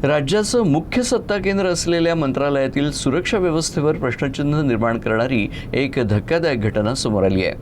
राज्याचं मुख्य सत्ता केंद्र असलेल्या मंत्रालयातील सुरक्षा व्यवस्थेवर प्रश्नचिन्ह निर्माण करणारी एक धक्कादायक घटना समोर आली आहे।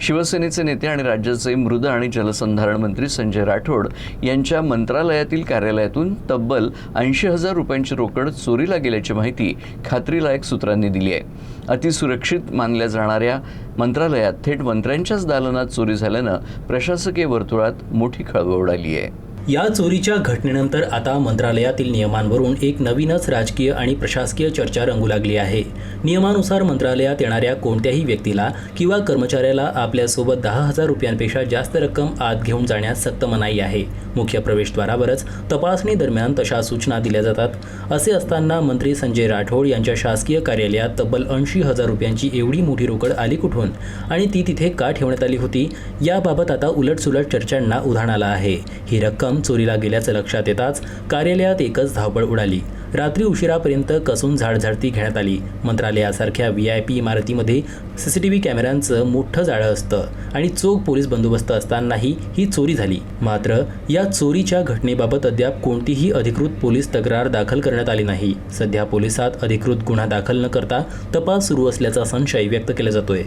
शिवसेनेचे नेते आणि राज्याचे मृद आणि जलसंधारण मंत्री संजय राठोड यांच्या मंत्रालयातील कार्यालयातून तब्बल 80,000 रुपयांची रोकड चोरीला गेल्याची माहिती खात्रीलायक सूत्रांनी दिली आहे। अतिसुरक्षित मानल्या जाणाऱ्या मंत्रालयात थेट मंत्र्यांच्याच दालनात चोरी झाल्यानं प्रशासकीय वर्तुळात मोठी खळबळ उडाली आहे। या चोरीच्या घटनेनंतर आता मंत्रालयातील नियमांवरून एक नवीनच राजकीय आणि प्रशासकीय चर्चा रंगू लागली आहे। नियमानुसार मंत्रालयात येणाऱ्या कोणत्याही व्यक्तीला किंवा कर्मचाऱ्याला आपल्यासोबत 10,000 रुपयांपेक्षा जास्त रक्कम आत घेऊन जाण्यास सक्त मनाई आहे। मुख्य प्रवेशद्वारावरच तपासणी दरम्यान तशा सूचना दिल्या जातात। असे असताना मंत्री संजय राठोड यांच्या शासकीय कार्यालयात तब्बल 80,000 रुपयांची एवढी मोठी रोकड आली कुठून आणि ती तिथे का ठेवण्यात आली होती, याबाबत आता उलटसुलट चर्चांना उधाण आलं आहे। ही रक्कम चोरीला गेल्याचं लक्षात येताच कार्यालयात एकच धावपळ उडाली। रात्री उशिरापर्यंत कसून झाडझाडती घेण्यात आली। मंत्रालयासारख्या VIP इमारतीमध्ये CCTV कॅमेऱ्यांचं मोठं जाळं असतं आणि चोख पोलीस बंदोबस्त असतानाही ही चोरी झाली। मात्र या चोरीच्या घटनेबाबत अद्याप कोणतीही अधिकृत पोलीस तक्रार दाखल करण्यात आली नाही। सध्या पोलिसात अधिकृत गुन्हा दाखल न करता तपास सुरू असल्याचा संशय व्यक्त केला जातोय।